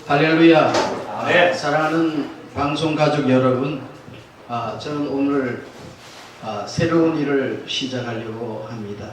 할렐루야. 네. 사랑하는 방송 가족 여러분, 저는 오늘 새로운 일을 시작하려고 합니다.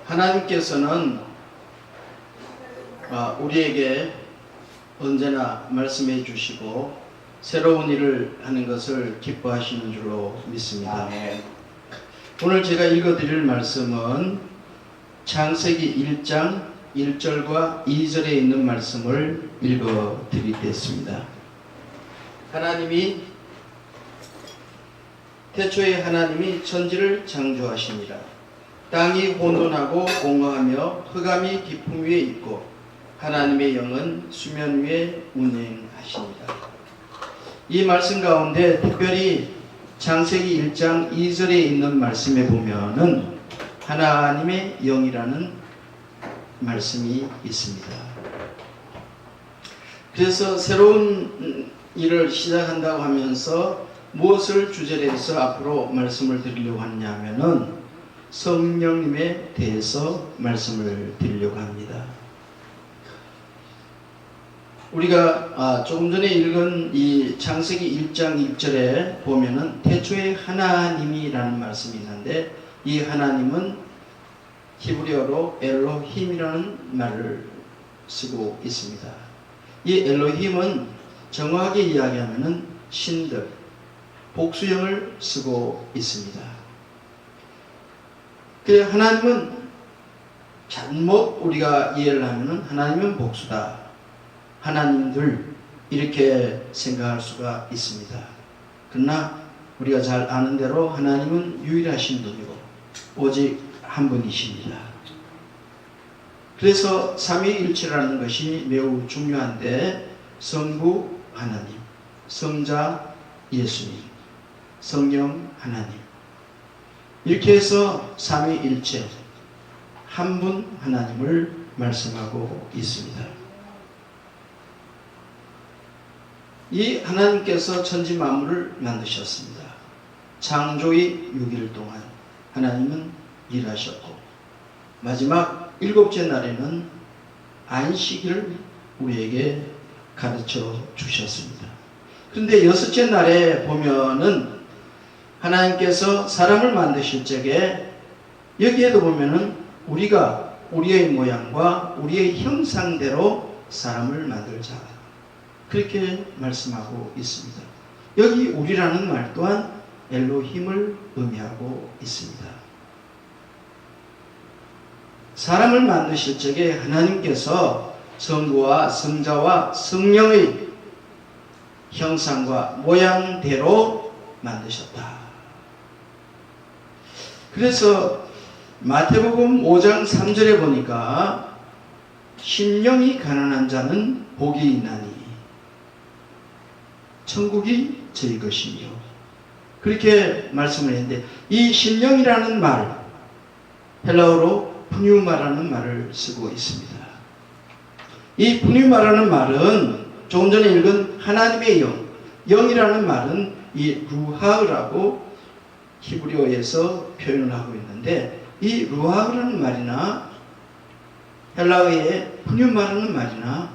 하나님께서는 우리에게 언제나 말씀해 주시고 새로운 일을 하는 것을 기뻐하시는 줄로 믿습니다. 아멘. 오늘 제가 읽어드릴 말씀은 창세기 1장 1절과 2절에 있는 말씀을 읽어드리겠습니다. 태초에 하나님이 천지를 창조하시니라. 땅이 혼돈하고 공허하며 흑암이 깊음 위에 있고 하나님의 영은 수면 위에 운행하시니라. 이 말씀 가운데 특별히 창세기 1장 2절에 있는 말씀에 보면은 하나님의 영이라는 말씀이 있습니다. 그래서 새로운 일을 시작한다고 하면서 무엇을 주제로 해서 앞으로 말씀을 드리려고 하냐면은 성령님에 대해서 말씀을 드리려고 합니다. 우리가 조금 전에 읽은 이 창세기 1장 1절에 보면은 태초에 하나님이라는 말씀이 있는데 이 하나님은 히브리어로 엘로힘이라는 말을 쓰고 있습니다. 이 엘로힘은 정확하게 이야기하면은 신들, 복수형을 쓰고 있습니다. 그 하나님은 잘못 우리가 이해를 하면은 하나님은 복수다. 하나님들 이렇게 생각할 수가 있습니다. 그러나 우리가 잘 아는 대로 하나님은 유일하신 분이고 오직 한 분이십니다. 그래서 삼위일체라는 것이 매우 중요한데 성부 하나님, 성자 예수님, 성령 하나님 이렇게 해서 삼위일체 한 분 하나님을 말씀하고 있습니다. 이 하나님께서 천지 만물을 만드셨습니다. 창조의 6일 동안 하나님은 일하셨고 마지막 7째 날에는 안식일을 우리에게 가르쳐 주셨습니다. 그런데 6째 날에 보면은 하나님께서 사람을 만드실 적에 여기에도 보면은 우리가 우리의 모양과 우리의 형상대로 사람을 만들자 그렇게 말씀하고 있습니다. 여기 우리라는 말 또한 엘로힘을 의미하고 있습니다. 사람을 만드실 적에 하나님께서 성부와 성자와 성령의 형상과 모양대로 만드셨다. 그래서 마태복음 5장 3절에 보니까 심령이 가난한 자는 복이 있나니 천국이 저희 것이며 그렇게 말씀을 했는데 이 심령이라는 말 헬라어로 푸뉴마라는 말을 쓰고 있습니다. 이 푸뉴마라는 말은 조금 전에 읽은 하나님의 영, 영이라는 말은 이 루하흐라고 히브리어에서 표현을 하고 있는데 이 루하흐라는 말이나 헬라어의 푸뉴마라는 말이나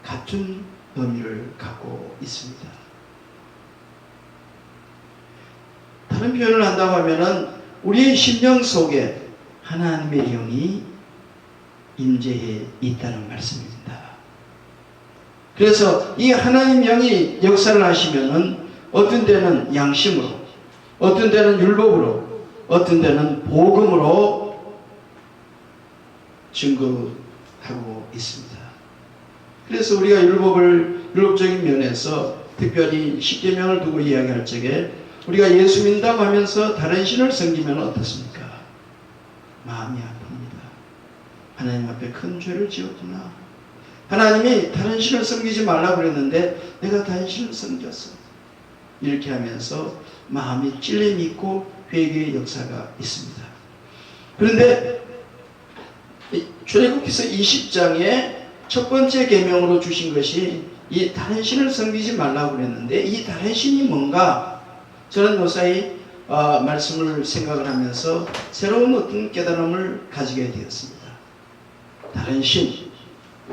같은 의미를 갖고 있습니다. 다른 표현을 한다고 하면은 우리의 심령 속에 하나님의 영이 임재해 있다는 말씀입니다. 그래서 이 하나님 영이 역사를 하시면은 어떤 때는 양심으로, 어떤 때는 율법으로, 어떤 때는 복음으로 증거하고 있습니다. 그래서 우리가 율법적인 면에서 특별히 십계명을 두고 이야기할 적에 우리가 예수 믿는다고 하면서 다른 신을 섬기면 어떻습니까? 마음이 아픕니다. 하나님 앞에 큰 죄를 지었구나. 하나님이 다른 신을 섬기지 말라고 그랬는데 내가 다른 신을 섬겼어. 이렇게 하면서 마음이 찔림이 있고 회개의 역사가 있습니다. 그런데 출애굽기서 20장에 첫 번째 계명으로 주신 것이 이 다른 신을 섬기지 말라고 그랬는데 이 다른 신이 뭔가 저는 요사이 말씀을 생각을 하면서 새로운 어떤 깨달음을 가지게 되었습니다. 다른 다른 신,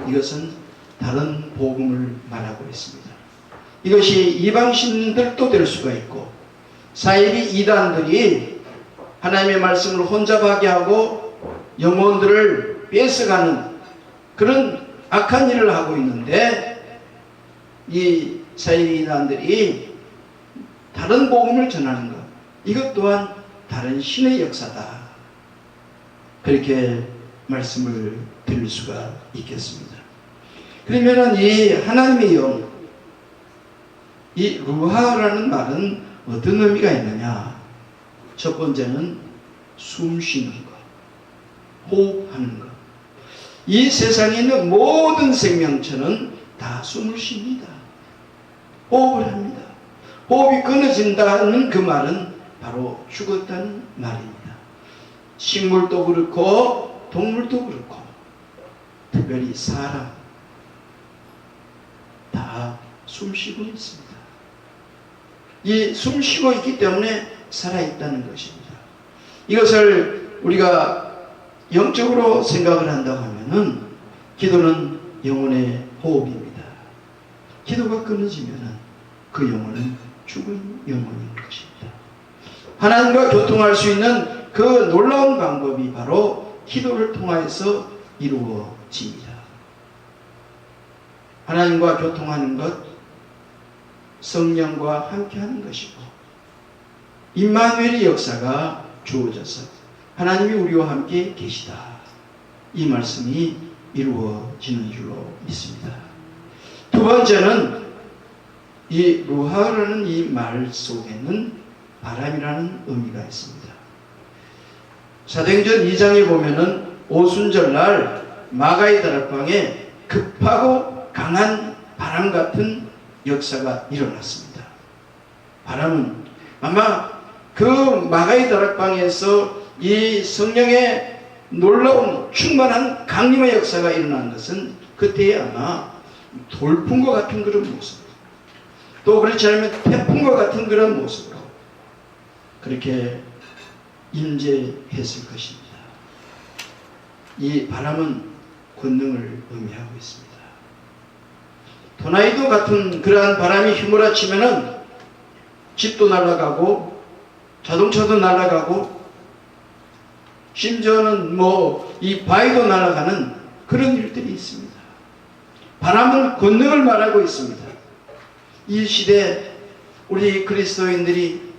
이것은 다른 복음을 말하고 있습니다. 이것이 이방신들도 될 수가 있고, 사이비 이단들이 하나님의 말씀을 혼잡하게 하고 영혼들을 뺏어가는 그런 악한 일을 하고 있는데, 이 사이비 이단들이 다른 복음을 전하는 것, 이것 또한 다른 신의 역사다. 그렇게 말씀을 드릴 수가 있겠습니다. 그러면은 이 하나님의 영, 이 루하라는 말은 어떤 의미가 있느냐? 첫 번째는 숨 쉬는 것, 호흡하는 것. 이 세상에 있는 모든 생명체는 다 숨을 쉽니다. 호흡을 합니다. 호흡이 끊어진다는 그 말은 바로 죽었다는 말입니다. 식물도 그렇고 동물도 그렇고, 특별히 사람 다 숨쉬고 있습니다. 이 숨쉬고 있기 때문에 살아있다는 것입니다. 이것을 우리가 영적으로 생각을 한다고 하면은 기도는 영혼의 호흡입니다. 기도가 끊어지면은 그 영혼은 죽은 영혼인 것입니다. 하나님과 교통할 수 있는 그 놀라운 방법이 바로 기도를 통하여서 이루어집니다. 하나님과 교통하는 것, 성령과 함께하는 것이고, 임마누엘의 역사가 주어져서 하나님이 우리와 함께 계시다, 이 말씀이 이루어지는 줄로 믿습니다. 두 번째는 이 루하라는 이 말 속에는 바람이라는 의미가 있습니다. 사도행전 2장에 보면은 오순절날 마가의 다락방에 급하고 강한 바람 같은 역사가 일어났습니다. 바람은 아마 그 마가의 다락방에서 이 성령의 놀라운 충만한 강림의 역사가 일어난 것은 그때에 아마 돌풍과 같은 그런 모습, 또 그렇지 않으면 태풍과 같은 그런 모습으로 그렇게 임재했을 것입니다. 이 바람은 권능을 의미하고 있습니다. 토나이도 같은 그러한 바람이 휘몰아치면은 집도 날아가고 자동차도 날아가고 심지어는 이 바위도 날아가는 그런 일들이 있습니다. 바람은 권능을 말하고 있습니다. 이 시대 우리 그리스도인들이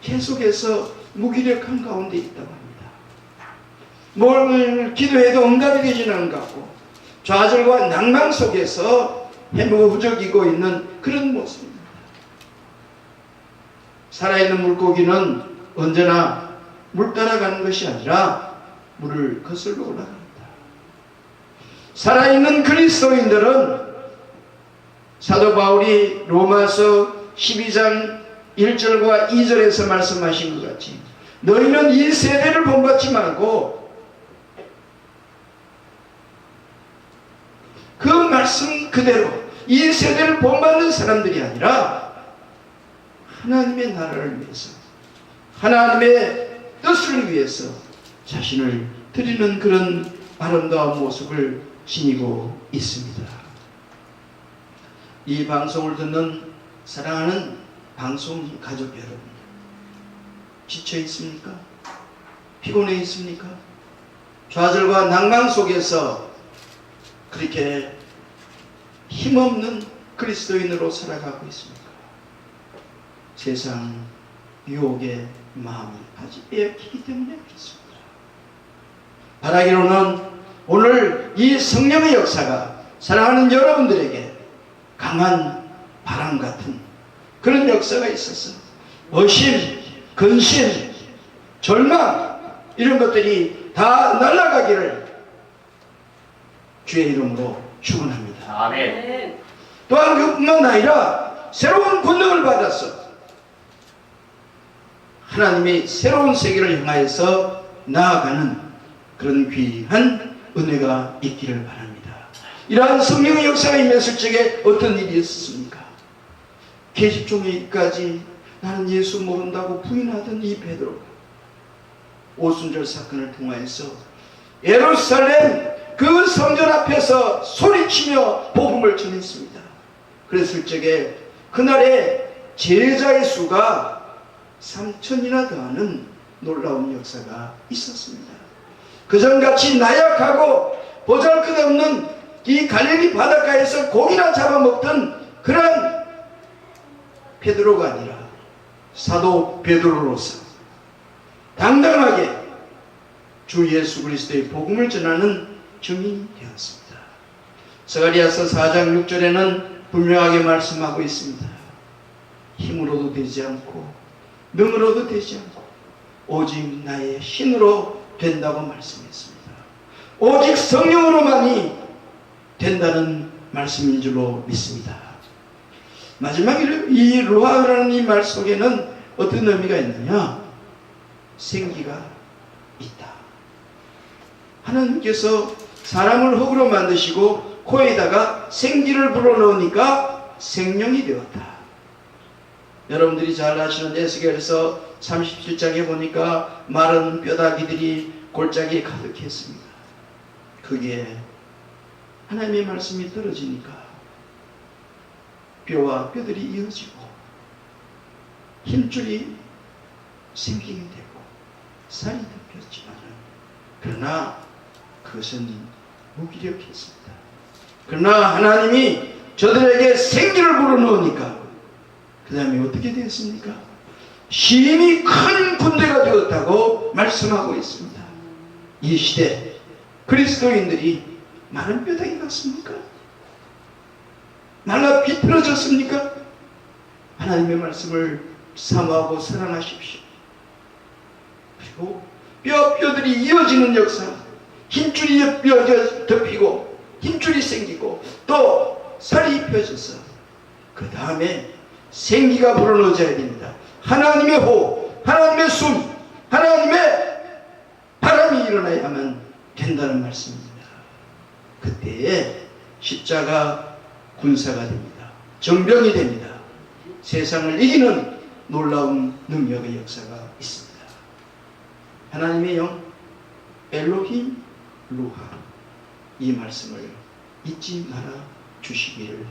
계속해서 무기력한 가운데 있다고 합니다. 뭘 기도해도 응답이 되지는 않은 것 같고, 좌절과 낭망 속에서 헤매어지고 있는 그런 모습입니다. 살아있는 물고기는 언제나 물 따라가는 것이 아니라 물을 거슬러 올라갑니다. 살아있는 그리스도인들은 사도 바울이 로마서 12장 1절과 2절에서 말씀하신 것 같이 너희는 이 세대를 본받지 말고 그 말씀 그대로 이 세대를 본받는 사람들이 아니라 하나님의 나라를 위해서, 하나님의 뜻을 위해서 자신을 드리는 그런 아름다운 모습을 지니고 있습니다. 이 방송을 듣는 사랑하는 방송 가족 여러분, 지쳐 있습니까? 피곤해 있습니까? 좌절과 낭망 속에서 그렇게 힘없는 그리스도인으로 살아가고 있습니까? 세상 유혹에 마음이 아직 빼앗기기 때문에 그렇습니다. 바라기로는 오늘 이 성령의 역사가 사랑하는 여러분들에게 강한 바람 같은 그런 역사가 있어서 의심, 근심, 절망 이런 것들이 다 날아가기를 주의 이름으로 축원합니다. 아멘. 또한 그뿐만 아니라 새로운 권능을 받아서 하나님의 새로운 세계를 향하여서 나아가는 그런 귀한 은혜가 있기를 바랍니다. 이러한 성령의 역사가 임했을 적에 어떤 일이 있었습니까? 계집종에까지 나는 예수 모른다고 부인하던 이 베드로가 오순절 사건을 통하여서 예루살렘 그 성전 앞에서 소리치며 복음을 전했습니다. 그랬을 적에 그날에 제자의 수가 3,000이나 더하는 놀라운 역사가 있었습니다. 그전같이 나약하고 보잘것없는 이 갈릴리 바닷가에서 고기나 잡아먹던 그런 베드로가 아니라 사도 베드로로서 당당하게 주 예수 그리스도의 복음을 전하는 증인이 되었습니다. 스가랴서 4장 6절에는 분명하게 말씀하고 있습니다. 힘으로도 되지 않고 능으로도 되지 않고 오직 나의 신으로 된다고 말씀했습니다. 오직 성령으로만이 된다는 말씀인 줄로 믿습니다. 마지막에 이 루아라는 이 말 속에는 어떤 의미가 있느냐? 생기가 있다. 하나님께서 사람을 흙으로 만드시고 코에다가 생기를 불어넣으니까 생명이 되었다. 여러분들이 잘 아시는 에스겔서 37장에 보니까 마른 뼈다귀들이 골짜기에 가득했습니다. 그게 하나님의 말씀이 떨어지니까 뼈와 뼈들이 이어지고 힘줄이 생기게 되고 살이 덮였지만 그러나 그것은 무기력했습니다. 그러나 하나님이 저들에게 생기를 불어넣으니까 그 다음에 어떻게 되었습니까? 힘이 큰 군대가 되었다고 말씀하고 있습니다. 이 시대 그리스도인들이 마른 뼈다귀 같습니까? 말라 비틀어졌습니까? 하나님의 말씀을 사모하고 사랑하십시오. 그리고 뼈들이 이어지는 역사, 힘줄이 덮이고 힘줄이 생기고 또 살이 펴져서 그 다음에 생기가 불어넣어져야 됩니다. 하나님의 호흡, 하나님의 숨, 하나님의 바람이 일어나야만 된다는 말씀입니다. 그때에 십자가 군사가 됩니다. 정병이 됩니다. 세상을 이기는 놀라운 능력의 역사가 있습니다. 하나님의 영 엘로힘 루하 이 말씀을 잊지 말아 주시기를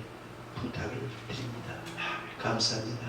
부탁을 드립니다. 감사합니다.